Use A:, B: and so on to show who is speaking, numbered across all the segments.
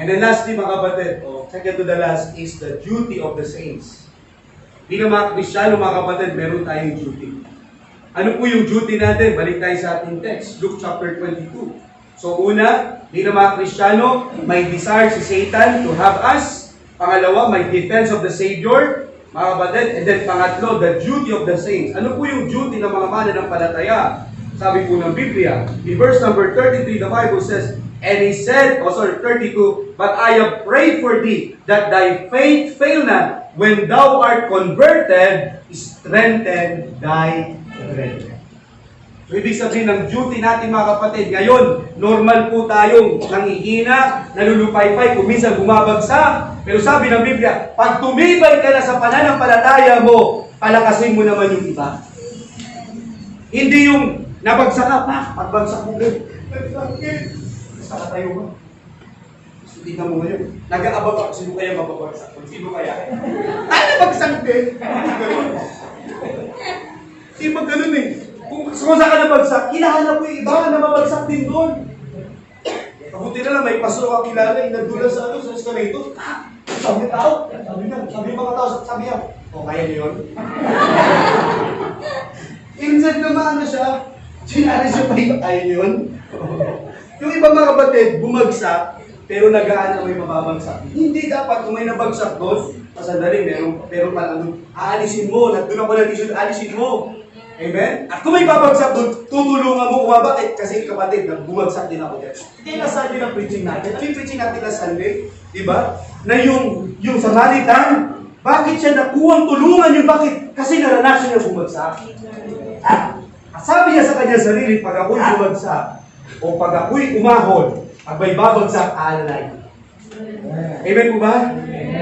A: And then lastly, mga kapatid, second to the last is the duty of the saints. Bilang mga Kristiyano, mga kapatid, meron tayong duty. Ano po yung duty natin? Balik tayo sa ating text, Luke chapter 22. So una, bilang mga Kristiyano, may desire si Satan to have us. Pangalawa, may defense of the Savior, mga kapatid. And then pangatlo, the duty of the saints. Ano po yung duty ng mga mananampalataya? Sabi po ng Biblia, in verse number 33, the Bible says, and he said, 32, but I have prayed for thee, that thy faith fail not. When thou art converted, strengthen thy brethren. So, ibig sabihin ng duty natin, mga kapatid, ngayon, normal po tayong nangihina, nalulupaypay, kung minsan bumabagsak. Pero sabi ng Biblia, pag tumibay ka na sa pananampalataya mo, palakasin mo naman yung iba. Hindi yung nabagsak ka pa, pagbagsak mo din. Basta tayo ba? So, tingnan mo ngayon. Nag-aabag ako, sino kaya mababagsak? Sino kaya? Ay, nabagsak din! Hindi magganon eh. Kung saan ka nabagsak, hinahanap mo yung iba na mabagsak din doon. Mabuti na lang, may pastor ka kilala, nagdula sa escalator. Sabi tao, sabi mga tao, sabi niya, kaya niyo yun? Instead naman siya, sinari siya pa yung kaya niyo yun? Yung iba mga kapatid, bumagsak, pero nag-aan na may mababagsak. Hindi dapat kung may nabagsak doon, pasandali, meron pala doon, aalisin mo, nandun ako na-issue, aalisin mo. Amen? At kung may babagsak doon, tutulungan mo. Bakit? Kasi kapatid, bumagsak din ako dyan. Kaya last Sunday ng preaching natin. Ano yung preaching natin last Sunday? Diba? Na yung Samaritan, bakit siya nakuwang tulungan yun? Bakit? Kasi naranasan niya bumagsak. At sabi niya sa kanya sarili, pag ako'y bumagsak, o pag ako'y umahon, at may babagsak, alay. Amen po ba?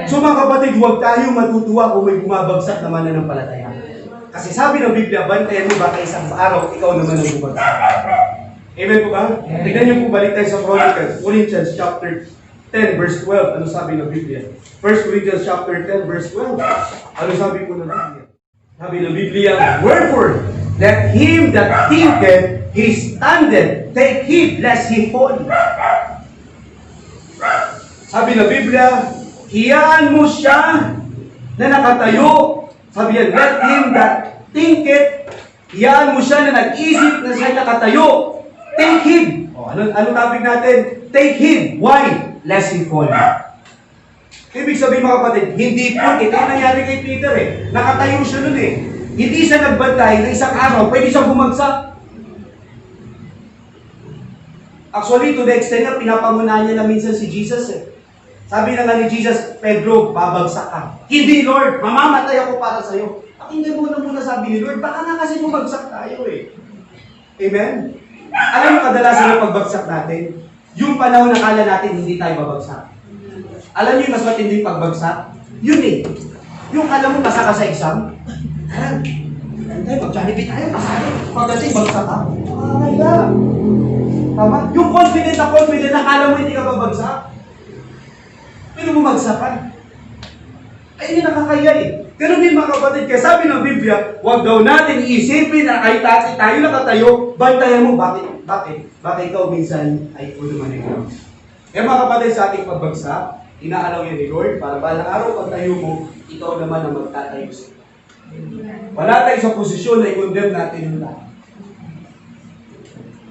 A: So mga kapatid, huwag tayong matutuwa kung may bumabagsak naman na ng palataya. Kasi sabi ng Biblia, bantayan mo baka isang araw, ikaw naman ang bumagsak. Amen po ba? Tignan niyo po, balik tayo sa Corinthians chapter 10 verse 12. Ano sabi ng Biblia? 1 Corinthians chapter 10 verse 12. Ano sabi po ng Biblia? Sabi ng Biblia, wherefore, let him that thinketh he standeth, take heed lest he fall. Sabi ng Biblia, hiyaan mo siya na nakatayo. Sabi yan, let him that thinketh, hiyaan mo siya na nag-isip na siya nakatayo. Take heed. Ano topic natin? Take heed. Why? Lest he fall. Ibig sabihin mga kapatid, hindi po, ito yung nangyari kay Peter eh. Nakatayo siya nun eh. Hindi siya nagbantay na isang araw, pwede siyang bumagsak. Actually, to the extent na pinapangunahan niya na minsan si Jesus eh. Sabi na nga ni Jesus, Pedro, babagsak ka. Hindi, Lord, mamamatay ako para sa'yo. Pakinggan muna sabi ni Lord, baka nga kasi bumagsak tayo eh. Amen? Alam mo kadalasan ng pagbagsak natin, yung panahon na kala natin hindi tayo babagsak. Alam niyo yung mas matinding pagbagsak? Yun eh. Yung alam mo pasaka sa exam, mag-Jollibee tayo, pasali. Pagdating, bagsak ka. Ay, na. Tama? Yung confident na akala mo hindi ka babagsak. Pero bumagsak ka. Ay, hindi nakakaya eh. Ganun din mga kapatid, kaya sabi ng Biblia, huwag daw natin iisipin na kahit tayo nakatayo, bantayan mo. Bakit? Bakit ikaw minsan ay ulo man ikaw? Kaya mga kapatid, sa ating pagbagsak, inaalaw yan ni Lord, para balang araw pag tayo mo, ikaw naman ang magtatayo sa ito. Wala tayo sa posisyon na i-condemn natin yung lahat.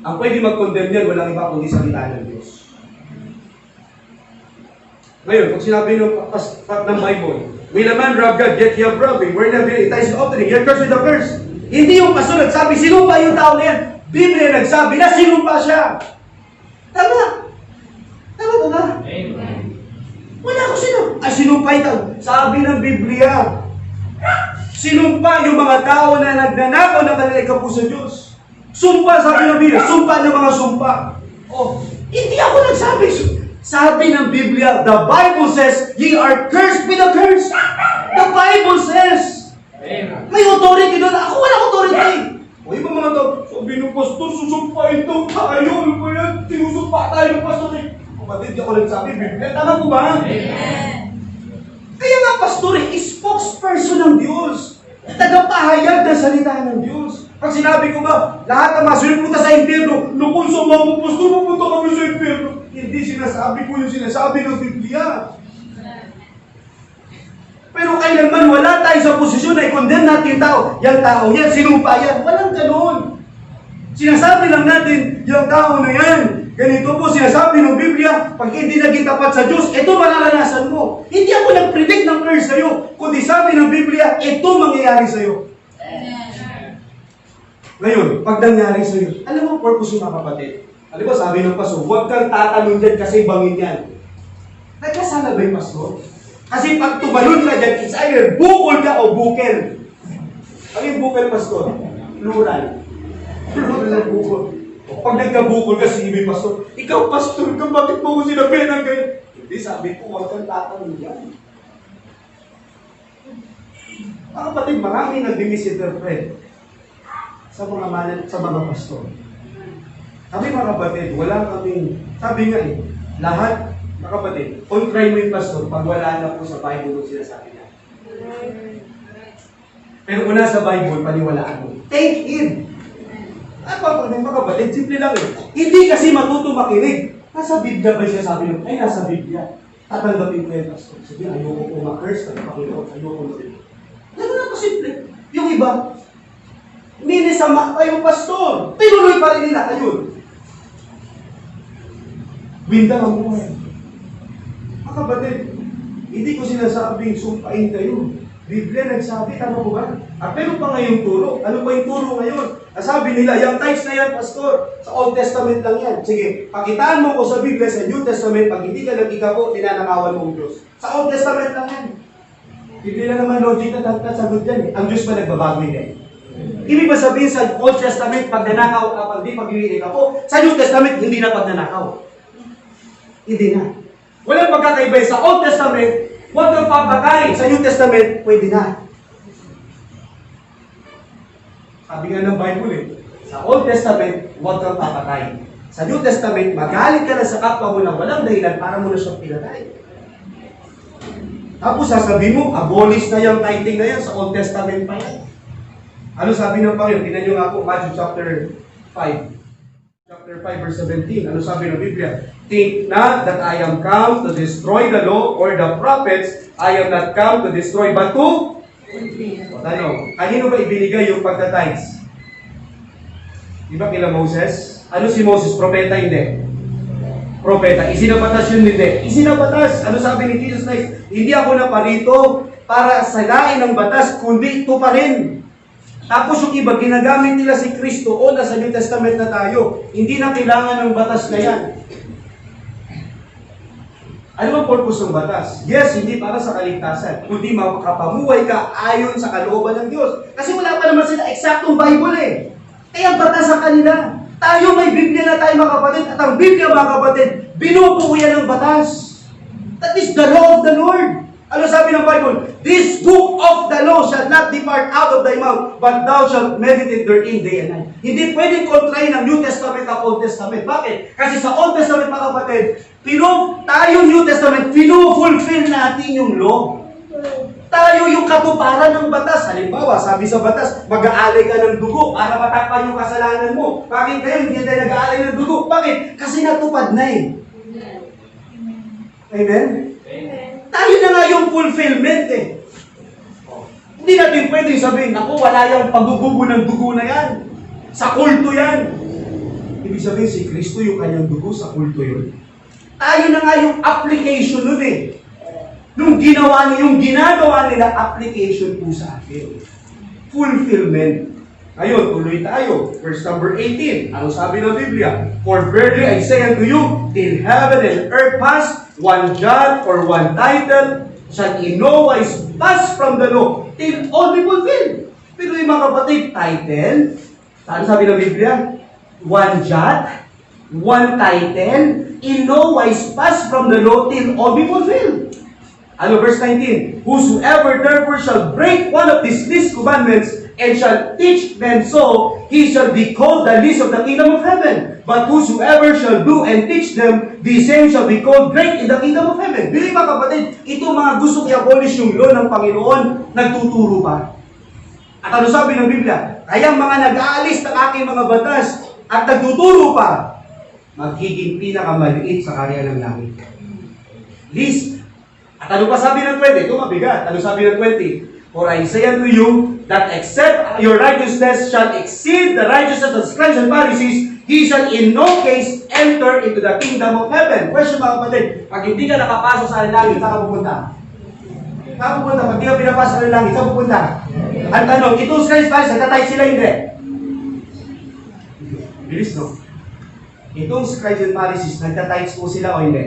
A: Ang pwede mag-condemn yan, walang iba kundi salita ng Diyos. Ngayon, pag sinabi ng Bible, will a man rob God, yet he have robbed him? Where never it is offering, yet curse with a curse. Hindi yung pastor nagsabi, sinumpa yung tao na yan. Biblia nagsabi na sinumpa siya. Tama. Tama ba? Amen. Wala ko sinumpa ito. Sabi ng Biblia, sinumpa yung mga tao na nagnanakaw ng kanilang kapuso sa Diyos. Sumpa, sabi ng Biblia, sumpa ng mga sumpa. Hindi ako nagsabi. Sabi ng Biblia, the Bible says, ye are cursed with a curse. The Bible says. May authority doon. Ako wala authority. O iba mga tao, sabi ng pastor, susumpain daw tayo. Ano ba yan? Sinusumpa tayo ng pastor. Kapatid, di ako nagsabi, Biblia. Tama po ba? Amen. Kaya nga, pastor, spokesperson ng Diyos. Tagapahayag ng salita ng Diyos. Pag sinabi ko ba, lahat ng masunod punta sa impyerno, nung sa mga pastor, pupunta kami sa impyerno. Hindi sinasabi ko yung sinasabi ng Biblia. Pero kailanman wala tayo sa posisyon na i-condemn natin yung tao. Yung tao yan, sinumpa yan. Walang ganon. Sinasabi lang natin, yung tao na yan, ganito po sinasabi ng Biblia, pag hindi naging tapat sa Diyos, ito mararanasan mo. Hindi ako nag-predict ng curse sa'yo, kundi sabi ng Biblia, ito mangyayari sa'yo. Ngayon, pag nangyari sa'yo, alam mo purpose yung mga kapatid? Alam mo, sabi ng pastor, huwag kang tatalon dyan kasi bangin yan. Nagkasala ba yung pastor? Kasi pag tumalon ka dyan, it's either bukol ka o bukel. Ano yung bukel, pastor? Plural. Plural na bukol. O pag nagkabukol ka, sige, pastor, ikaw, pastor, ka, bakit mo ko sinabi ng ganyan? Hindi, sabi ko, huwag kang tatalon dyan. Mga kapatid, maraming nag-misinterpret sa mga pastor. Kami mga kapatid, wala kaming, sabi nga lahat, mga kapatid, on-try mo yung pastor pag wala na po sa Bible kung sinasabi niya. Pero kung nasa Bible, paniwalaan mo. Take it! At mga kapatid, simple lang Hindi kasi matuto makinig. Nasa Biblia ba siya sabi nyo? Ay, nasa Biblia. Tatanggapin ko yung pastor. Sabi, ayoko po ma-curse ng Panginoon. Ayoko ma-curse. Ganun lang kasimple. Yung iba, minisama pa yung pastor. Tinuloy pa rin nila. Ayun. Winda ang buhay. Mga kapatid, hindi ko sinasabing sumpain kayo. Biblia nagsabi, tama po ba? At meron pa ngayong turo. Ano ba yung turo ngayon? Sabi nila, yung types na yan, pastor, sa Old Testament lang yan. Sige, pakitaan mo ko sa Biblia, sa New Testament, pag hindi ka nag-ikapo, tinanakawan mo ang Diyos. Sa Old Testament lang yan. Biblia naman logic na dapat sagot yan. Ang Diyos pa nagbabago yan. Ibig ba sabihin sa Old Testament, pag nanakaw ka, pag di pag-iwinig ako, sa New Testament, hindi na pag nanakaw. Hindi na. Walang pagkakaibay sa Old Testament, huwag kang papatay. Sa New Testament, pwede na. Sabi nga ng Bible sa Old Testament, huwag kang papatay. Sa New Testament, magalit ka na sa kapwa mo na walang dahilan para mo na siyang pinatay. Tapos sasabihin mo, abolish na yung tithing na yan, sa Old Testament pa yan. Ano sabi ng Panginoon? Tingnan nyo nga po, Matthew chapter 5. Chapter 5 verse 17. Ano sabi ng Biblia? Think not that I am come to destroy the law or the prophets. I am not come to destroy, but to? O tanong, kanino ba ibinigay yung pagtatides? Di ba kila Moses? Ano si Moses? Propeta? Hindi. Propeta. Isinabatas yun? Hindi. Isinabatas. Ano sabi ni Jesus Christ? Hindi ako naparito para salain ng batas, kundi ito pa rin. Tapos yung iba, ginagamit nila si Kristo o nasa New Testament na tayo. Hindi na kailangan ng batas na yan. Ano ang purpose ng batas? Yes, hindi para sa kaligtasan, kundi makapamuhay ka ayon sa kalooban ng Diyos. Kasi wala pa naman sila eksaktong Bible Kaya batas sa kanila. Tayo may Biblia na tayo mga kapatid, at ang Biblia mga kapatid, binubuo yan ng batas. That is the law of the Lord. Ano sabi ng Bible? This book of the law shall not depart out of thy mouth, but thou shalt meditate therein day and night. Hindi pwedeng kontrahin ng New Testament at Old Testament. Bakit? Kasi sa Old Testament mga kapatid, tayo New Testament, fulfill natin yung law. Tayo yung katuparan ng batas. Halimbawa, sabi sa batas, mag-aalay ka ng dugo para matakpan yung kasalanan mo. Bakit kayo hindi tayo nag-aalay ng dugo? Bakit? Kasi natupad na Amen? Tayo na nga yung fulfillment Hindi natin pwedeng sabihin, ako wala yung pagbubugo ng dugo na yan. Sa kulto yan. Ibig sabihin si Kristo yung kanyang dugo sa kulto yun. Tayo na nga yung application nun Nung yung ginagawa nila, application po sa akin. Fulfillment. Ngayon, tuloy tayo. Verse number 18. Ano sabi ng Biblia? For verily I say unto you, till heaven and earth pass, one jot or one title shall in no wise pass from the law till all be fulfilled. Pero yung mga kapatid, title, ano sabi ng Biblia? One jot, one title, in no wise pass from the law till all be fulfilled. Ano verse 19? Whosoever therefore shall break one of these least commandments and shall teach men so, he shall be called the least of the kingdom of heaven. But whosoever shall do and teach them, the same shall be called great in the kingdom of heaven. Bili mga kapatid, ito mga gusto i-abolish yung law ng Panginoon, nagtuturo pa. At ano sabi ng Biblia? Kaya mga nag-aalis ng aking mga batas at nagtuturo pa, magiging pinakamaliit sa karya ng langit. Least. At ano pa sabi ng 20? Ito mabigat. Ano sabi ng 20? For I say unto you, that except your righteousness shall exceed the righteousness of scribes and Pharisees, he shall in no case enter into the kingdom of heaven. Question mga kapatid, pag hindi ka nakapasok sa langit, saan ka pupunta? Saan ka pupunta? Pag hindi ka pinapasok sa langit, saan pupunta? Ang tanong, itong scribes and Pharisees, nagtatay sila hindi? Bilis no? Itong scribes and Pharisees, nagtatay po sila o hindi?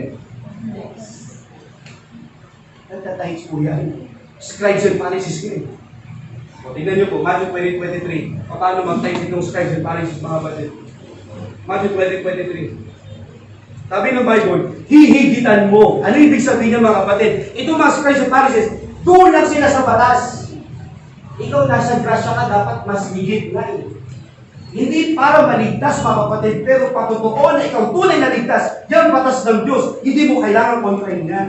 A: Nagtatay po yan. Scribes and Pharisees ngayon. O, tingnan nyo po, Matthew 20:23. Paano mag-type itong scribes and Pharisees, mga kapatid? Matthew 20:23. Sabi ng Bible, hihigitan mo. Ano ibig sabihin niya, mga kapatid? Itong mga scribes and Pharisees, doon lang sila sa batas. Ikaw nasa grasya ka, dapat mas higit na eh. Hindi para maligtas, mga kapatid, pero patotoo na ikaw tunay na ligtas. Yan batas ng Diyos. Hindi mo kailangan kontrahin yan.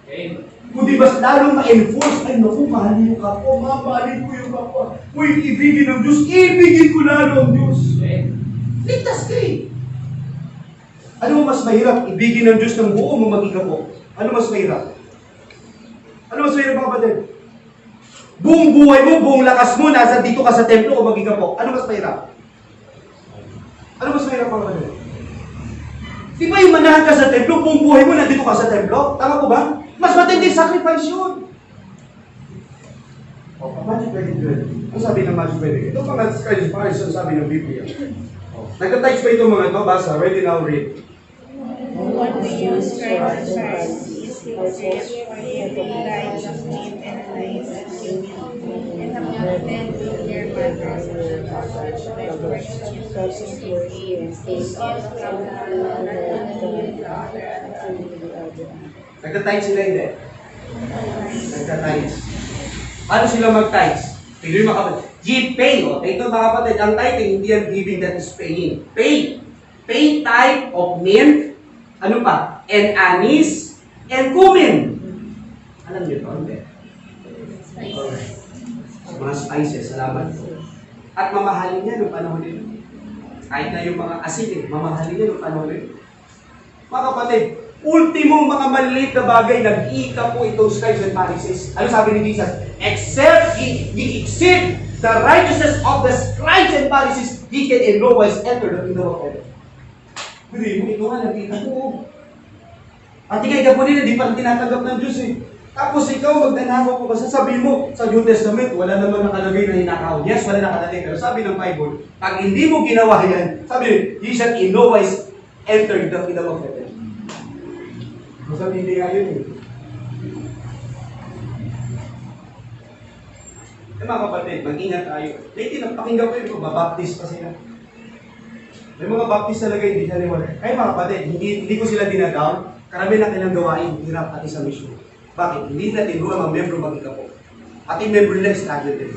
A: Okay. Kundi mas lalong ma-enforce, ay naku, mahalin yung kapwa, mahalin ko yung kapwa. Kung ibigin ng Diyos, ibigin ko lalo ang Diyos. Ligtas ka eh. Ano mo mas mahirap? Ibigin ng Diyos ng buo mo maging kapwa. Ano mas mahirap? Ano mas mahirap, mga kapatid? Buong buhay mo, buong lakas mo, nasa dito ka sa templo o maging kapwa. Ano mas mahirap? Ano mas mahirap, mga kapatid? Di ba yung manahan ka sa templo, buong buhay mo, nandito ka sa templo? Tama po ba? Mas matinding sacrifice yun. O, Matthew 20:12. Ang sabi ng Matthew 20? Ito mga scribes and Pharisees, ang sabi ng Biblia. Nagka-types pa itong mga ito, basa, ready now, read.
B: What do you scribes and Pharisees hypocrites, for ye lights of meat and lies of beauty, and have not then to their matters of the gospel, but worship whose all come one and the other.
A: Nagka-types sila hindi? Nagka-types. Paano sila mag-types? Pili mga kapatid. G-pay. O, ito mga kapatid, ang tithing, hindi ang giving, that is paying. Pay. Pay type of mint. Ano pa? And anise. And cumin. Alam niyo ito? Hindi. Mga spices. Salamat po. At mamahalin niya ng panahon nito. Kahit na yung mga asin, mamahalin niya ng panahon nito. Mga kapatid, ultimong mga maliliit na bagay, nag-iika po itong scribes and Pharisees. Ano sabi ni Jesus? Except he exceed the righteousness of the scribes and Pharisees, he can in no wise enter the kingdom of heaven. Hindi mo ito nga, nakita mo. At ikay ka po nila, di pa tinatanggap ng Diyos eh. Tapos ikaw, magdanakaw ko ba? Sasabihin mo, sa New Testament, wala naman nakalagay na hinakaw. Yes, wala nakalagay. Pero sabi ng Bible, pag hindi mo ginawa yan, sabi, he shall in no wise enter the kingdom of heaven. Sabi, hindi nga yun eh. Mga kapatid, mag-ingat tayo. Lately, napakinggan ko yun, babaptist pa sila. May mga baptist talaga hindi siya niwala. Kaya mga kapatid, hindi ko sila dinadown. Karami na kailang gawain, hirap pati sa mission. Bakit? Hindi na tinuruan mga membro maging po. Pati membro nila struggle din.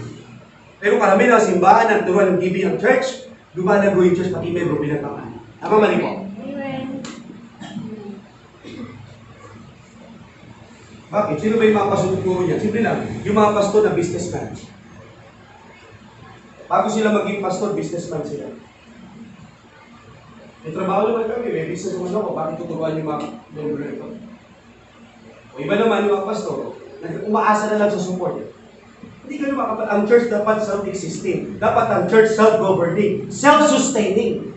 A: Pero karami na simbahan ang turuan ng giving ng church, lumalago yung church, pati membro pinagpapan. Tama mali po? Bakit? Sino ba yung mga pastor tuturo niya? Simple lang, yung mga pastor na businessman. Bago sila maging pastor, businessman sila. May trabaho naman kami, may business naman ako, bakit tuturuan yung mga membro nito? O iba naman yung mga pastor, umaasa na lang sa support. Hindi ka naman, ang church dapat self-existing. Dapat ang church self-governing, self-sustaining.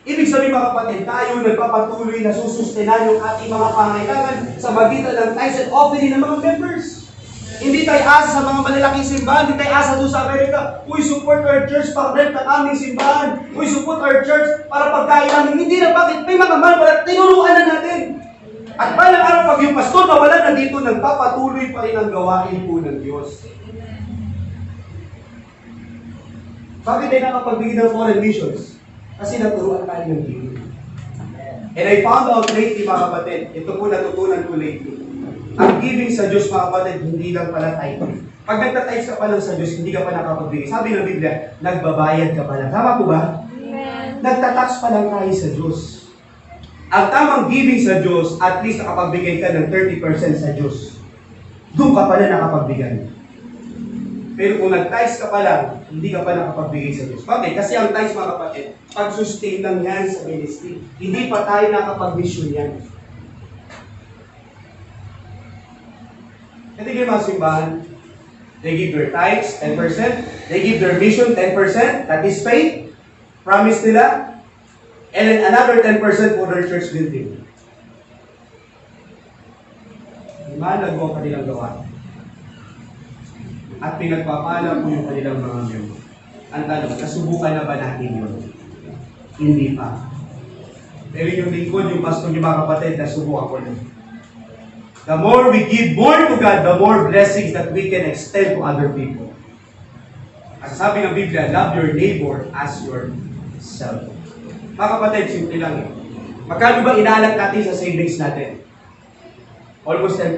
A: Ibig sabihin mga kapatid, tayo nagpapatuloy na susustenan yung ating mga pangailangan sa magitan ng tithes and offering ng mga members. Hindi tayo asa sa mga malalaking simbahan, hindi tayo asa doon sa Amerika. We support our church para rent ang aming simbahan. We support our church para pagkain namin. Hindi na bakit? May mga malala, tinuruan na natin. At balang araw pag yung pastor na wala na dito, nagpapatuloy pa rin ang gawain po ng Diyos. Bakit tayo nakapagbigay ng foreign missions? Kasi naturuan tayo ng giving. And I found out lately mga kapatid, ito po natutunan ko lately. Ang giving sa Diyos mga kapatid, hindi lang pala tithing. Pag nagtatites ka pa lang sa Diyos, hindi ka pa nakapagbigay. Sabi ng Biblia, nagbabayad ka pa lang. Tama po ba? Amen. Nagtatax pa lang tayo sa Diyos. Ang tamang giving sa Diyos, at least nakapagbigay ka ng 30% sa Diyos. Doon ka pala nakapagbigay. Pero kung nag-tithes ka pa lang, hindi ka pa nakapagbigay sa Diyos. Bakit? Kasi ang tithes, mga kapatid, pag-sustain lang yan sa ministry. Hindi pa tayo nakapag-mission yan. Kasi yung mga simbahan, they give their tithes, 10%. They give their mission, 10%. That is faith. Promise nila. And then another 10% for their church building. Malagawa ang kanilang gawa. At pinagpapala po yung kanilang mga miyembro. Ang tanong, nasubukan na ba natin yun? Hindi pa. Pero yung lingkod, yung pastor, yung mga kapatid, nasubukan ko na. The more we give more to God, the more blessings that we can extend to other people. At sabi ng Biblia, love your neighbor as yourself. Mga kapatid, simple lang eh. Magkano ba inaalat natin sa savings natin? Almost 10%.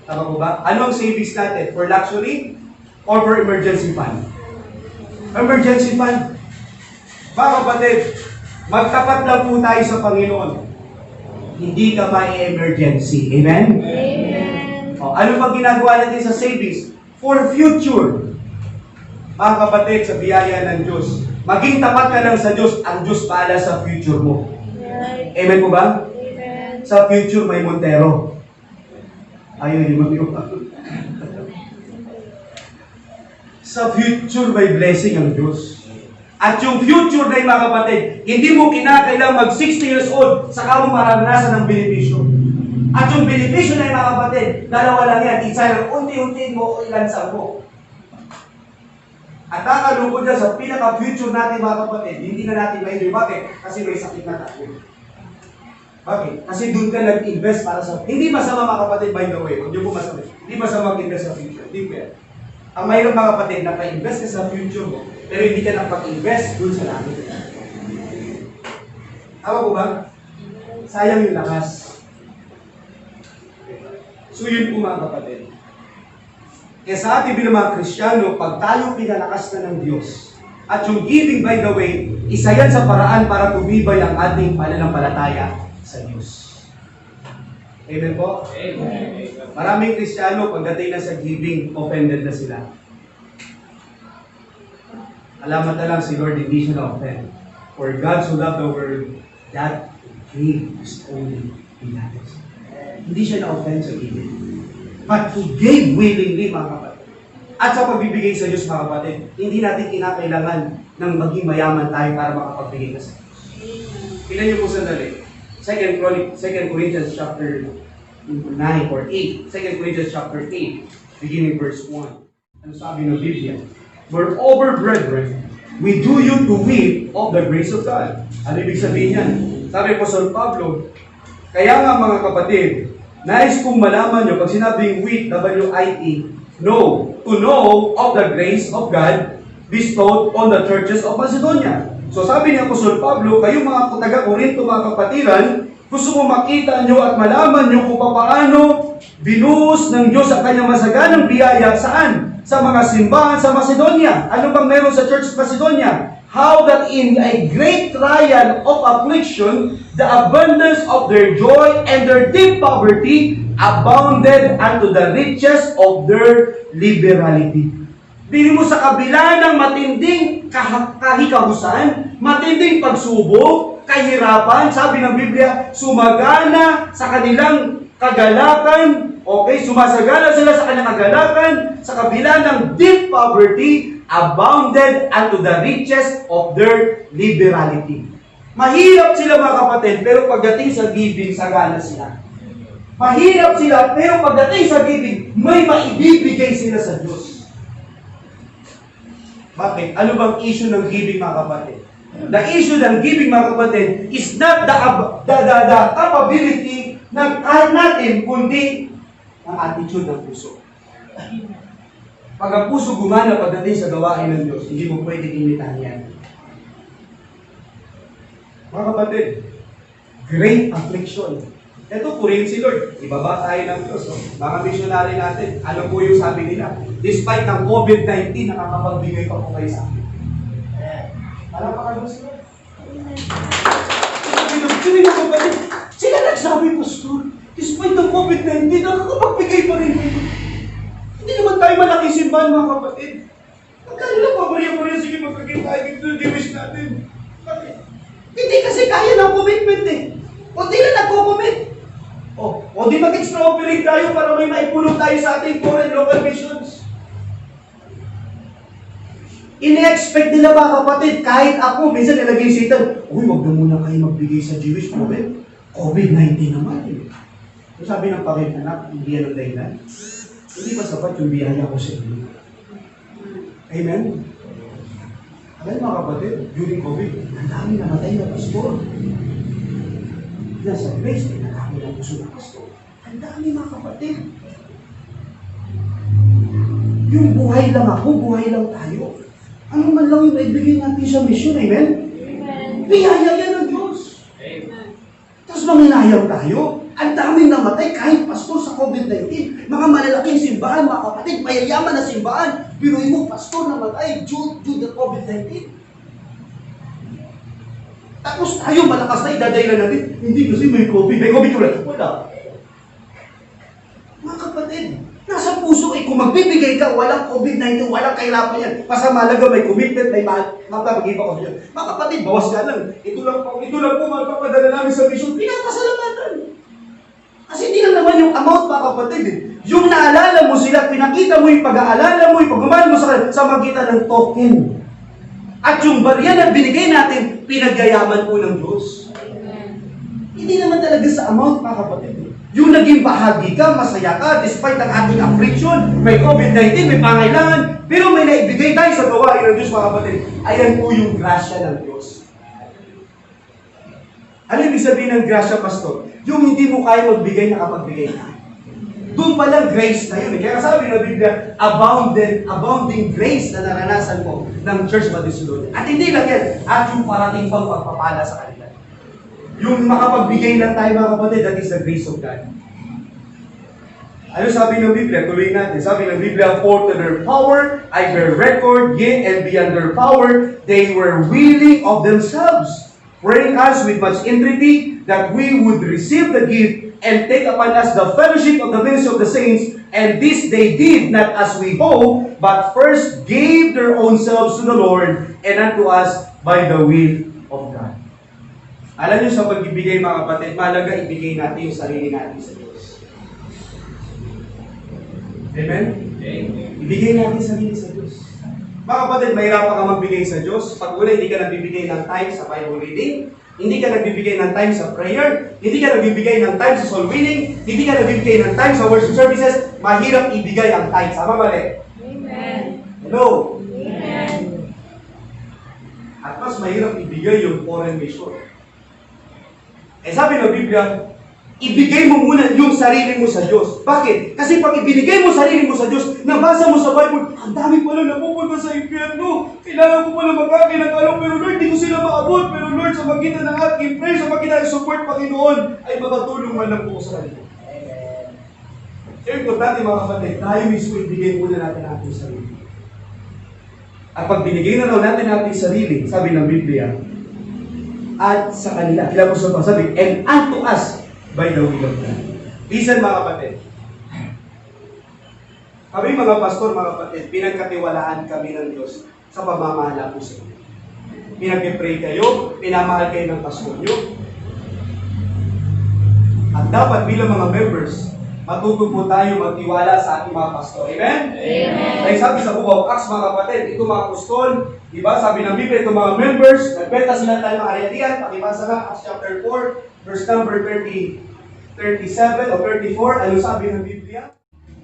A: Tama po ba? Ano ang savings natin? For luxury or for emergency fund? Emergency fund. Mga kapatid, magtapat lang po tayo sa Panginoon. Hindi ka ma-emergency. Amen?
B: Amen.
A: O, ano pag ginagawa natin sa savings? For future. Mga kapatid, sa biyaya ng Diyos, maging tapat ka lang sa Diyos, ang Diyos paala sa future mo.
B: Right.
A: Amen po ba?
B: Amen.
A: Sa future may Montero. Ayaw, hindi mo Sa future may blessing ang Diyos. At yung future na yung mga kapatid, hindi mo kinakailang mag 60 years old, saka mo maranasan ng benepisyo. At yung benepisyo na yung mga kapatid, dalawa lang yan, isa lang, unti-unti mo o ilansan mo. At nakalungkod na sa pinaka-future natin mga kapatid, hindi na natin ma-enjoy. Bakit? Kasi may sakit na tayo. Bakit? Kasi doon ka nag-invest para sa... Hindi masama mga kapatid, by the way. Huwag niyo po masama. Hindi masama mag-invest sa future. Hindi po yan. Ang mayroon mga kapatid, naka-invest ka sa future mo, pero hindi ka nakapag-invest doon sa langit. Tama po ba? Sayang yung lakas. So yun po mga kapatid. Kaya sa ating bilang mga Kristiyano, pag tayo pinalakas na ng Diyos, at yung giving, by the way, isa yan sa paraan para tumibay ang ating pananampalataya sa Diyos. Amen po?
C: Amen.
A: Maraming Kristiyano, pagdating na sa giving, offended na sila. Alamat na lang si Lord, hindi siya na-offend. For God so loved the world, that He gave His only begotten Son. Hindi siya na-offend sa giving. But He gave willingly, mga kapatid. At sa pagbibigay sa Diyos, mga kapatid, hindi natin kinakailangan ng maging mayaman tayo para makapagbigay na sa Diyos. Tingnan niyo po sandali. 2 Corinthians chapter 9 or 8. 2 Corinthians chapter 8, beginning verse 1. Ano sabi ng Biblia? Moreover, brethren, we do you to weep of the grace of God. Ano ibig sabihin yan? Sabi po San Pablo, kaya nga mga kapatid, nais kong malaman nyo, pag sinabing weep, W-I-E, to know of the grace of God bestowed on the churches of Macedonia. So sabi ni Apostol Pablo, kayong mga taga-Corinto, mga kapatiran, gusto mo makita nyo at malaman nyo kung paano binuhos ng Diyos ang kanyang masaganang biyaya saan? Sa mga simbahan sa Macedonia. Ano bang meron sa Church of Macedonia? How that in a great trial of affliction, the abundance of their joy and their deep poverty abounded unto the riches of their liberality. Bili mo sa kabila ng matinding kahikahusan, matinding pagsubok, kahirapan, sabi ng Biblia, sumagana sa kanilang kagalakan, okay, sumasagana sila sa kanilang kagalakan, sa kabila ng deep poverty, abounded unto the riches of their liberality. Mahirap sila mga kapatid, pero pagdating sa giving, sagana sila. Mahirap sila, pero pagdating sa giving, may maibibigay sila sa Diyos. Bakit? Ano bang issue ng giving mga kapatid? The issue ng giving mga kapatid is not the capability ng kahit natin, kundi ang attitude ng puso. Pag ang puso gumana pagdating sa gawain ng Diyos, hindi mo pwedeng imitahan yan. Mga kapatid, great affliction. Ito, purihin si Lord. Ibaba tayo ng Diyos. No? Mga missionary natin, ano po yung sabi nila? Despite ng COVID-19, nakakapagbigay pa po kayo sa akin. Alam pa kayo si Lord? Sabi ng kapatid, sila nagsabi, Pastor, despite ng COVID-19, nakakapagbigay pa rin kayo. Hindi naman tayo tayo malaking simbahan mga kapatid. Magkano lang pa Maria, sige magkakita tayo dito sa Jewish natin. Bakit? Hindi kasi kaya ng commitment eh. O di na nagko-commit. O di mag-extra-operate tayo para may maipulong tayo sa ating foreign local missions. Ine-expect nila mga kapatid, kahit ako, minsan nilagay si Satan, uy, wag na muna kayo magbigay sa Jewish problem. COVID-19 naman eh. So sabi ng Panginoon, anak, hindi yan ang dahilan. Hindi ba sapat yung biyaya ko sa inyo? Amen? Alam mga kapatid, during COVID, ang dami namatay na pastor. Nasa grace, ang dami na puso na pastor. Ang dami mga kapatid. Yung buhay lang ako, buhay lang tayo. Ano man lang yung maibigay natin sa mission, amen?
B: Amen.
A: Biyaya yan ng Diyos.
C: Amen.
A: Tapos manginayang tayo. Ang daming namatay kahit pastor sa COVID-19. Mga malalaking simbahan, mga kapatid, mayayaman na simbahan. Biruin mo, pastor namatay due to the COVID-19. Tapos tayo, malakas na idadahilan natin. Hindi kasi may COVID. May COVID ulit. Wala. Mga kapatid, nasa puso eh. Kung magbibigay ka, walang COVID-19, walang kahirapan yan. Basta malaga may commitment, may mag-iba ko yan. Mga kapatid, bawas ka lang. Ito lang po, magpapadala namin sa mission. Pinapasalamatan. Kasi hindi lang naman yung amount, mga kapatid. Eh. Yung naalala mo sila, pinakita mo yung pag-aalala mo, yung pagmamahal mo sa magitan ng token. At yung barya na binigay natin, pinagyayaman po ng Diyos. Hindi naman talaga sa amount, mga kapatid. Yung naging bahagi ka, masaya ka, despite ang ating affliction, may COVID-19, may pangailangan, pero may naibigay tayo sa gawain ng Diyos, mga kapatid. Ayan po yung grasya ng Diyos. Ano ibig sabihin ng grasya, pastor? Yung hindi mo kaya magbigay, nakapagbigay ka. Doon palang grace na yun. Kaya sabi ng Biblia, abounding grace na naranasan mo ng Church Badisulod. At hindi lang yan, at yung parating pang pagpapala sa kanila. Yung makapagbigay lang tayo mga kapatid, that is the grace of God. Ano sabi ng Biblia? Tuloy natin. Sabi ng Biblia, for to their power, I bear record, yea, and beyond their power, they were willing of themselves, praying us with much entreaty, that we would receive the gift, and take upon us the fellowship of the ministry of the saints, and this they did, not as we hope, but first gave their own selves to the Lord, and unto us by the will of God. Alam niyo sa pagbibigay mga kapatid, malaga ibigay natin yung sarili natin sa Diyos. Amen?
C: Amen.
A: Ibigay natin sarili sa Diyos. Mga kapatid, mahirapan ka magbigay sa Diyos. Pag una, hindi ka nagbibigay ng time sa Bible reading, hindi ka nagbibigay ng time sa prayer, hindi ka nagbibigay ng time sa soul winning, hindi ka nagbibigay ng time sa worship services, mahirap ibigay ang time. Sama mali?
B: Amen.
A: Hello?
B: Amen.
A: At mas mahirap ibigay yung foreign mission. Eh sabi ng Biblia, ibigay mo muna yung sarili mo sa Diyos. Bakit? Kasi pag ibinigay mo sarili mo sa Diyos, nabasa mo sa Bible, ang dami pala napupunta sa impyerno. Kailangan ko pala magkakinagalaw, pero Lord, di ko sila maabot. Pero Lord, sa magitan ng aking prayer, sa magitan ng support, Panginoon, ay makatulong man lang po sa kanila. Kaya importante mga kapatid, tayo mismo ibigay muna natin ang ating sarili. At pag binigay na raw natin ang ating sarili, sabi ng Biblia, at sa kanila, kailangan mo sa sabi, and unto us, by the will of God. Listen mga kapatid. Kami mga pastor, mga kapatid, pinagkatiwalaan kami ng Diyos sa pamamahala po sa inyo. Pinag-pray kayo, pinamahal kayo ng pastor nyo. At dapat bilang mga members, matuto po tayo magtiwala sa ating mga pastor. Amen?
B: Amen.
A: Dahil sabi sa Book of Acts, mga kapatid, ito mga apostol, diba, sabi ng Biblia, ito mga members, nagbenta sila tayo ng arian, pakibasa na, Acts chapter 4, verse number 37 o 34, ano sabi ng Biblia?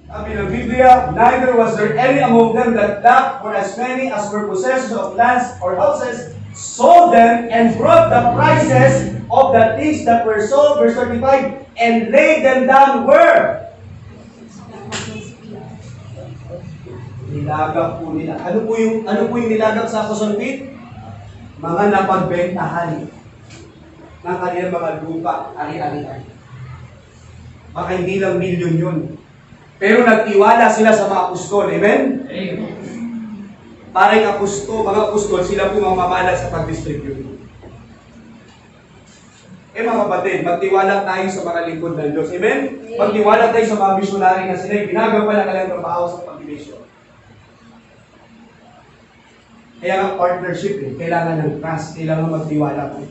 A: Sabi ng Biblia, neither was there any among them that lacked, for as many as were possessors of lands or houses, sold them and brought the prices of the things that were sold, verse 35, and laid them down where? Nilagap po nila. Ano po yung nilagap sa Apostle Pete? Mga napagbentahan ng kanilang mga lupa, ari-arian. Baka hindi lang milyon yun. Pero nagtiwala sila sa mga apostol. Amen?
C: Amen.
A: Para yung mga apostol, sila po mamamalag sa pag-distribute. Eh mga kapatid, magtiwala tayo sa mga lingkod ng Diyos. Amen? Magtiwala tayo sa mga missionary na sila ginagawa ng kanilang trabaho sa pag-mission. Kaya nga partnership kailangan ng trust, kailangan magtiwala po.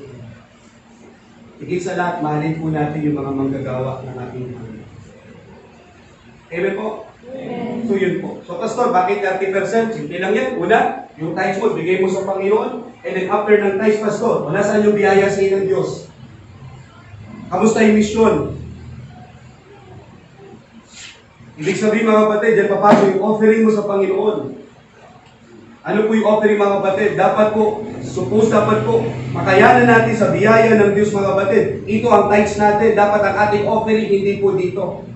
A: Higit sa lahat, mahalin po natin yung mga manggagawa ng ating Panginoon. Amen po?
B: Amen.
A: So yun po. So Pastor, bakit 30%? Simple lang yan. Una, yung tithes mo, bigay mo sa Panginoon. And then after ng tithes, Pastor, wala saan yung biyaya sa ng Diyos. Kamusta yung mission? Ibig sabihin mga kapatid, dyan papasok yung offering mo sa Panginoon. Ano po yung offering mga kapatid? Dapat po, dapat po, makayanan natin sa biyaya ng Diyos mga kapatid. Ito ang tithes natin. Dapat ang ating offering, hindi po dito.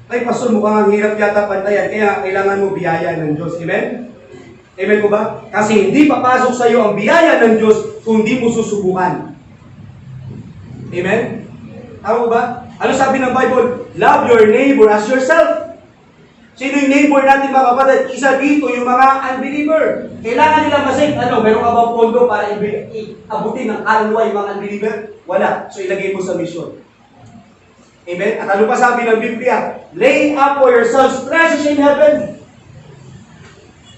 A: Ay, Pastor, mukhang ang hirap yata pantayan, kaya kailangan mo biyaya ng Diyos. Amen? Amen po ba? Kasi hindi papasok sa iyo ang biyaya ng Diyos kung hindi mo susubukan. Amen? Tama po ba? Ano sabi ng Bible? Love your neighbor as yourself. Sino yung neighbor natin mga kapatid? Isa dito yung mga unbeliever. Kailangan nila masave. Ano, meron ka bang pondo para abutin ng kaluluwa yung mga unbeliever? Wala. So ilagay mo sa mission. Amen? At ano pa sabi ng Biblia? Lay up for yourselves treasures in heaven.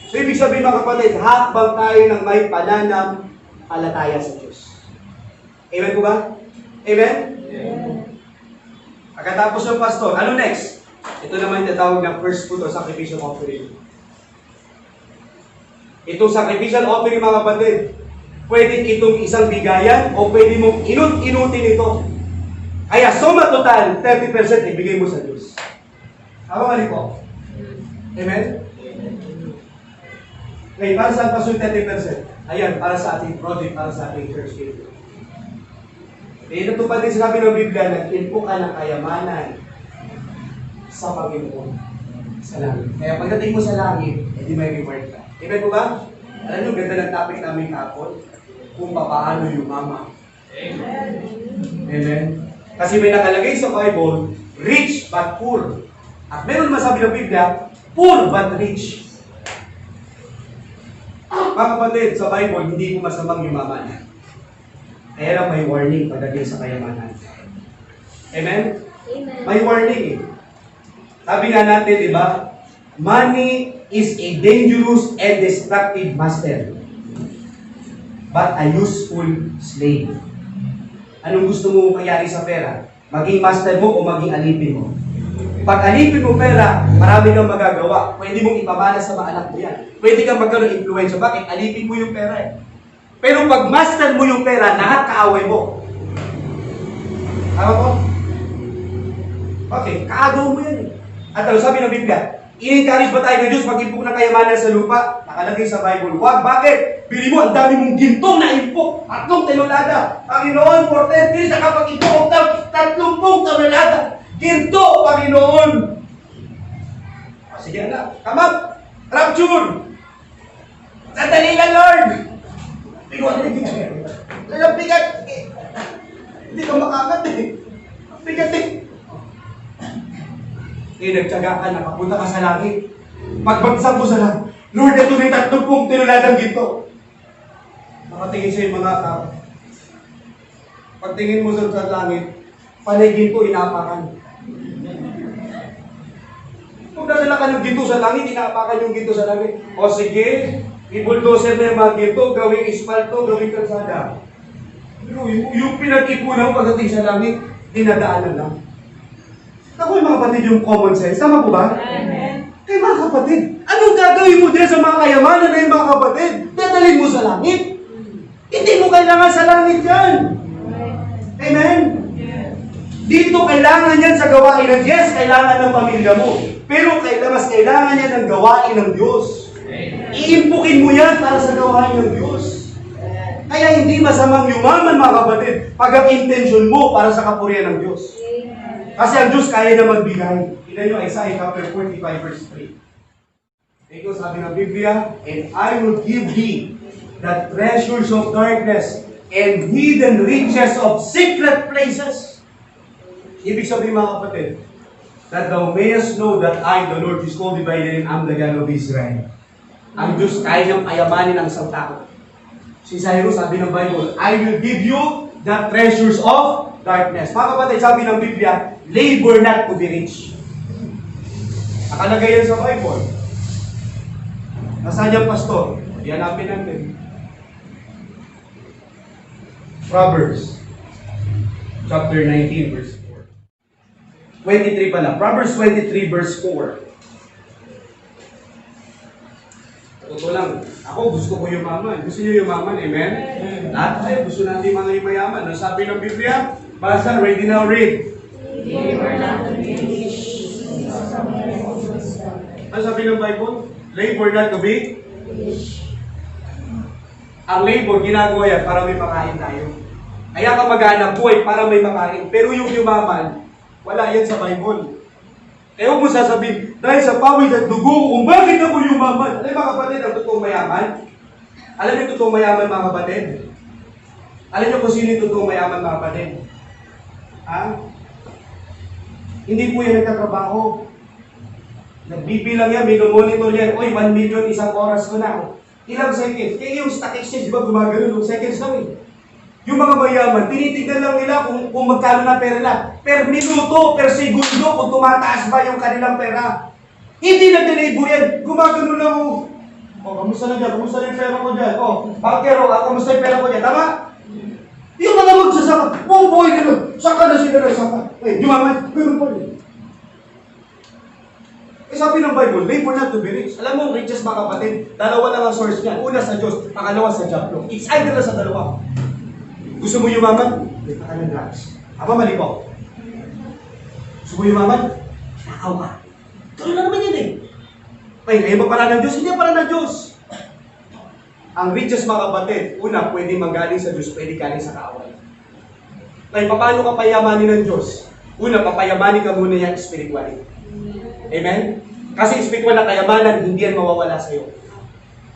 A: So ibig sabihin mga kapatid, hakbang tayo ng may pananampalataya sa Diyos. Amen po ba? Amen? Pagkatapos ng pastor, ano next? Ito naman tinatawag ng first fruit o sacrificial offering. Itong sacrificial offering mga kapatid, pwede itong isang bigayan o pwede mong inut-inutin ito. Kaya suma total, 30% ibigay mo sa Diyos. Tama mali po? Amen? Okay, para saan pa 30%? Ayan, para sa ating project, para sa ating church building. Eh, natupad din sinabi ng Biblia, nag-inpo ka ng kayamanan sa Panginoon sa langit. Kaya pagdating mo sa langit, hindi may reward ka. Amen po ba? Alam nyo, ganda ng topic namin kapon, kung paano yumaman.
B: Amen.
A: Amen? Kasi may nakalagay sa Bible, rich but poor. At meron masabi ng Biblia, poor but rich. Mga kapatid, sa Bible, hindi mo masamang yumaman. Kaya lang may warning pagdating sa kayamanan. Amen?
B: Amen.
A: May warning eh. Sabi nga natin, di ba? Money is a dangerous and destructive master, but a useful slave. Anong gusto mo mangyari sa pera? Maging master mo o maging alipin mo? Pag alipin mo pera, marami kang magagawa. Pwede mong ipamana sa mga anak mo yan. Pwede kang magkaroon ng influensya. Bakit? Alipin mo yung pera eh. Pero pag master mo yung pera, lahat kaaway mo. Tama po? Okay, kaagaw mo yan eh. At ano sabi ng Biblia? I-encourage ba tayo ng Diyos mag-impok ng kayamanan sa lupa? Nakalagay sa Bible. Wag, bakit? Bili mo, ang dami mong gintong na impok. 3 tonelada. Panginoon, for 10 days, nakapag-impok ng 30 tonelada. Ginto, Panginoon. Sige na. Come up. Rapture. Sandali lang, Lord. Ang bigat. Hindi ka makakat eh. Ang bigat eh. Nagtyaga ka, nakapunta ka sa langit. Pagbagsak mo sa langit, Lord, ito may 30 tinuladang ginto. Nakatingin sa'yo mga tao. Pagtingin mo sa langit, panay ginto, inaapakan. Kung dadala ka ng ginto sa langit, inaapakan yung ginto sa langit. O sige, i-bulldozer na yung mga ginto, gawing ispalto, gawing kalsada. Pero yung pinag-ipunan pagdating sa langit, dinadaanan lang. Ako yung mga kapatid yung common sense. Tama po ba?
B: Amen.
A: Kaya mga kapatid, anong gagawin mo dyan sa mga kayamanan na yung mga kapatid? Dadalhin mo sa langit. Hindi mo kailangan sa langit yan. Amen? Dito kailangan yan sa gawain ng Diyos. Kailangan ng pamilya mo. Pero mas kailangan yan ng gawain ng Diyos. Iimpukin mo yan para sa gawain ng Diyos. Kaya hindi masamang yumaman mga kapatid pag ang intention mo para sa kapurihan ng Diyos. Kasi ang Diyos kaya na magbigay. Tignan nyo Isaiah chapter 45 verse 3. Ito sabi ng Biblia, and I will give thee the treasures of darkness and hidden riches of secret places. Ibig sabihin mga kapatid, that thou mayest know that I, the Lord, is called by the name, am the God of Israel. Ang Diyos kaya niyang payamanin ang isang tao. Si Cyrus, sabi ng Bible, I will give you the treasures of darkness. Mga kapatid, sabi ng Biblia, labor not to be rich. Nakalagay yan sa Bible. Nasaan yung pastor? Hanapin natin. Proverbs, chapter 19, verse 4. 23 pala. Proverbs 23, verse 4. Totoo lang. Ako, gusto ko yumaman. Gusto niyo yumaman, amen? Lahat tayo, gusto natin mga yumayaman. Ang sabi ng Biblia, basa, ready now, read. Ano sabi ng Bible? Labor not to be? Ang labor, ginagawa yan para may makain tayo. Kaya ka maghanap buhay para may makain. Pero yung yumaman, wala yan sa Bible. Kaya huwag mo sasabihin, dahil sa pawid at dugo ko, kung bakit ako yumaman? Alam mga kapatid, ang totoong mayaman? Alam niyo totoong mayaman mga kapatid? Alam niyo kung sino yung totoong mayaman mga kapatid? Ha? Hindi po yan nagtatrabaho. Nagbibilang yan, minomonitor yan. Oy, 1 million isang oras ko na. Ilang seconds? Kaya yung stock exchange, di ba gumagano? Seconds lang eh. Yung mga mayaman, tinitignan lang nila kung magkano na pera nila. Per minuto, per segundo, kung tumataas ba yung kanilang pera. Hindi nag-deliver yan. Gumagano lang o. Kamusta na dyan? Kamusta na yung pera ko dyan? Bankero, kamusta yung pera ko dyan? Tama? Yung mga magsasaka, boy, gano'n. Saka na sila na saka. Yumaman, gano'n pa rin. Sabi ng Bible, labor not to be rich. Alam mo, riches mga kapatid, dalawa lang ang source niya. Una sa Diyos, pangalawa sa Diablo. It's either na sa dalawa. Gusto mo yumaman? Bita ka ng drugs. Aba, mali ko. Gusto mo yumaman? Nakaw ka. Tuloy lang naman yun eh. Ay, ba para ng Diyos? Hindi para ng Diyos. Ang riches mga kapatid, una, pwede magaling sa Diyos, pwede galing sa kaaway. Ay, paano ka payamanin ng Diyos? Una, papayamanin ka muna yan spiritually. Amen? Kasi spiritual na kayamanan, hindi yan mawawala sa iyo.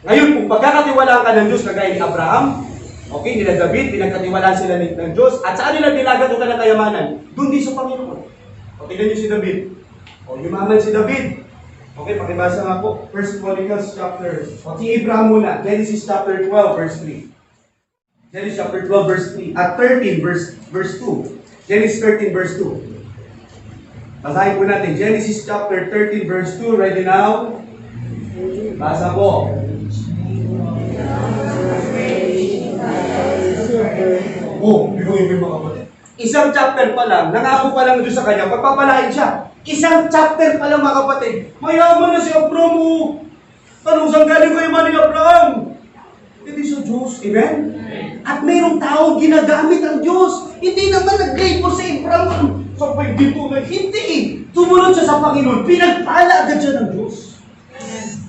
A: Ngayon, kung pagkakatiwalaan ka ng Diyos, kagaya ni Abraham, okay, nila David, pinagkatiwalaan sila ng Diyos, at saan nila nilagat ang kanilang kayamanan? Doon din sa Panginoon. O, tignan niyo si David. O, yumaman si David. Okay, pakibasa nga po. 1 Chronicles chapter, o, si Abraham muna, Genesis chapter 12, verse 3. Genesis chapter 12, verse 3. At 13, verse 2. Genesis 13, verse 2. Basahin po natin. Genesis chapter 13, verse 2. Ready now? Basa po. Binuhin mo yung mga kapatid. Isang chapter pa lang, nangako pa lang Diyos sa kanya, pagpapalain siya. Isang chapter pa lang mga kapatid. Mayaman na si Abraham. Tanong, saan galing ko yung ni Abraham? Hindi sa Diyos. Amen? At mayroong tao ginagamit ang Diyos. Hindi naman nag-labor sa Abraham. Sabay dito na. Hindi. Tumunod siya sa Panginoon. Pinagpala agad siya ng Diyos.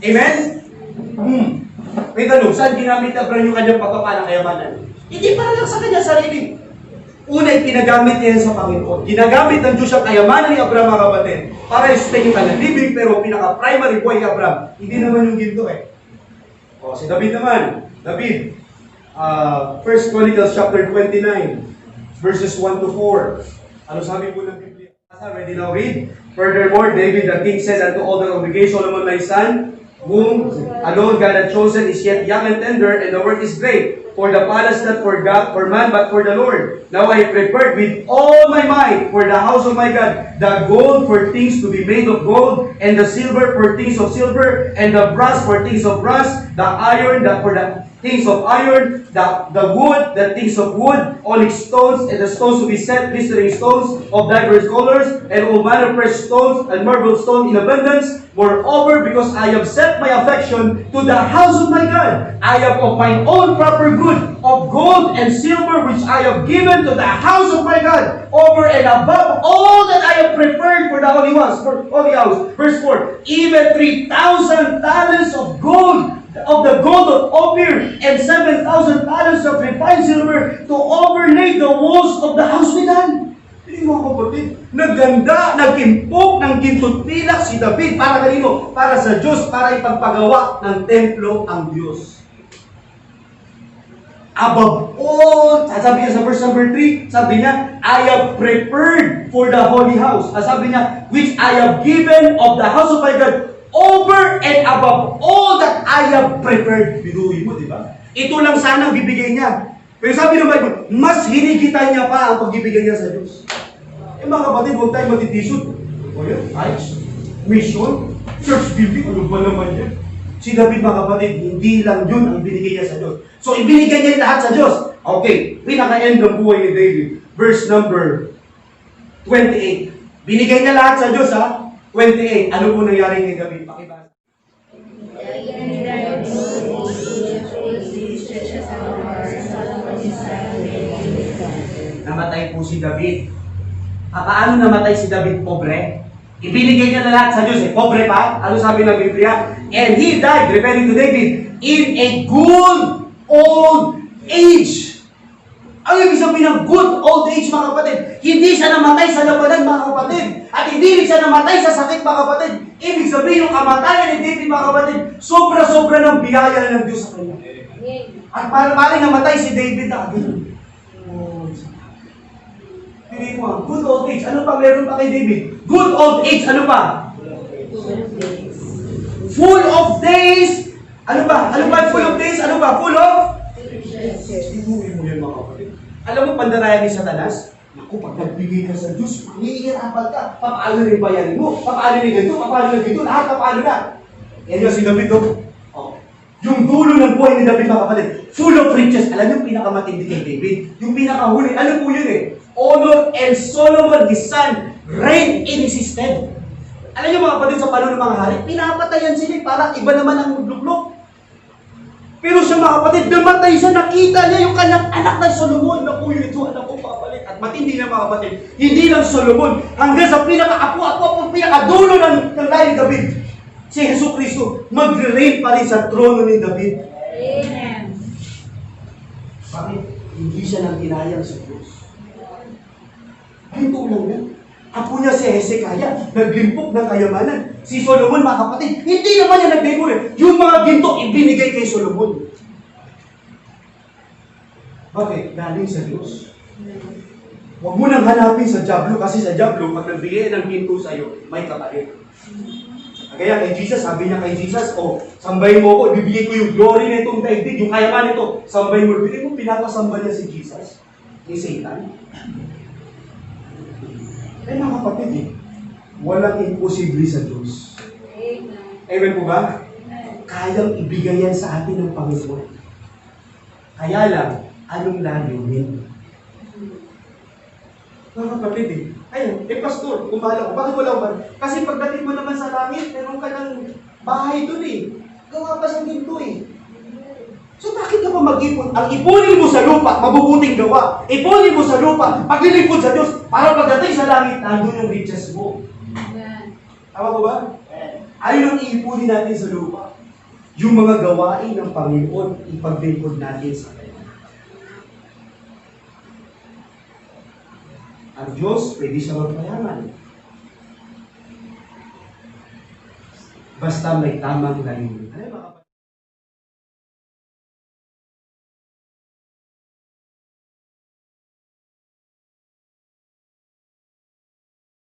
A: Amen? May tanong, saan ginamit Abraham yung kanyang pagpapala kayamanan? Hindi para lang sa kanya sarili. Una, pinagamit niya sa Panginoon. Ginagamit ng Diyos ang kayamanan ni Abraham mga kapatid para i-sustain yung kanyang living, pero pinaka-primary buhay ni Abraham, hindi naman yung ginto eh. O, si David naman. David, 1 Chronicles chapter 29, verses 1 to 4. Ano sabi po ng Biblia? Ready now, read. Furthermore, David the king said unto all the congregation, Solomon my son, whom alone God had chosen, is yet young and tender, and the work is great. For the palace not for God, for man, but for the Lord. Now I have prepared with all my might for the house of my God, the gold for things to be made of gold, and the silver for things of silver, and the brass for things of brass, the iron for the things of iron, the wood, the things of wood, onyx stones, and the stones to be set, glittering stones of diverse colors, and all manner of precious stones, and marble stone in abundance. Moreover, because I have set my affection to the house of my God, I have of mine own proper good, of gold and silver, which I have given to the house of my God, over and above all that I have prepared for the holy house. Verse 4, even 3,000 talents of gold, of the gold of Ophir, and 7,000 talents of refined silver, to overlay the walls of the house with hand. Hindi mga kapatid, naganda, nag-impok ng gintutpilak si David para kanino? Para sa Diyos, para ipagpagawa ng templo ang Diyos. Above all, sabi niya sa verse number 3, sabi niya, I have prepared for the holy house. Sabi niya, which I have given of the house of my God, over and above all that I have prepared. Binuhin mo, di ba? Ito lang sana ang bibigay niya. Pero sabi ng Bible, mas hinigitan niya pa ang pag-ibigay niya sa Diyos. Eh mga kapatid, huwag tayo mag-tissue. O yun, ayos, mission, church building, ano ba naman yan? Si David mga kapatid, hindi lang yun ang binigay niya sa Diyos. So ibinigay niya lahat sa Diyos. Okay, pinaka-end ng buhay ni David. Verse number 28. Binigay niya lahat sa Diyos ha. 28. Ano po nangyari kay David? Pakibasa. Namatay po si David. Paano namatay si David? Pobre. Ibinigay niya na lahat sa Diyos Pobre pa. Ano sabi ng Biblia? And he died, referring to David, in a good old age. Ang ibig sabihin ng good old age, mga kapatid, hindi siya namatay sa labanan, mga kapatid. At hindi rin siya namatay sa sakit, mga kapatid. Ibig sabihin yung kamatayan ni David, mga kapatid, sobra-sobra ng biyaya ng Diyos sa kanya. At paano namatay si David na agad? Pili mo, good old age. Ano pa meron pa kay David? Good old age. Ano pa? Full of days. Ano ba? Ano ba full of days? Ano ba? Full of? Ibuhin mo yan mga kapatid. Alam mo, pandarayan ni Satanas? Naku, pag nagbigay ka sa Diyos, mahihirapan ka. Paano rin bayarin mo? Paano rin ganito? Paano rin ganito? Lahat paano na? Yan yung si David doon. Yung dulo ng buhay ni David mga kapatid, full of riches. Alam niyo, pinakamatindi kay David. Yung pinakahuli, ano po yun Honor and Solomon, his son, reigned in his stead. Alam niyo mga kapatid, sa panahon ng mga hari, pinapatayan sila para iba naman ang luklok. Pero siya mga kapatid, namatay siya, nakita niya yung kanyang anak na Solomon. Naku, yun ito, anak ko papalit. At matindi na mga kapatid, hindi lang Solomon, hanggang sa pinaka-apo, pinakadulo ng lahi ni David. Si Jesu Cristo, magre-reign pa rin sa trono ni David.
B: Amen.
A: Bakit? Hindi siya nang kinayang sa Diyos. Ginto lang yan. Apo niya si Hezekiah, naglimpok ng kayamanan. Si Solomon, mga kapatid, hindi naman niya naglimpok Yung mga ginto, ibinigay kay Solomon. Bakit? Galing sa Diyos. Huwag mo nang hanapin sa Diablo, kasi sa Diablo, pag nagbigay ng ginto sa'yo, may kapalit. Kaya kay Jesus, sabi niya kay Jesus, sambahin mo ako, ibibigay ko yung glory na itong daigdig, yung kayaman nito, sambahin mo. Bili mo, pinapasamba niya si Jesus, ni Satan. Mga kapatid walang imposible sa Diyos. Amen po ba? Kayang ibigay yan sa atin ng Panginoon. Kaya lang, anong layunin? Mga kapatid ayun, pastor, kumala ko. Bakit wala ko? Kasi pagdating mo naman sa langit, meron ka ng bahay dun Gawa pa sa ginto So bakit ka pa mag-ipon? Ang ipunin mo sa lupa, mabubuting gawa. Ipunin mo sa lupa, paglilingkod sa Diyos, para pagdating sa langit, nandun yung riches mo. Tama ko ba? Ayun ang ipunin natin sa lupa. Yung mga gawain ng Panginoon, ipaglingkod natin sa Kanya. Ang Diyos, pwede siya magpayaman. Basta may tamang layunin.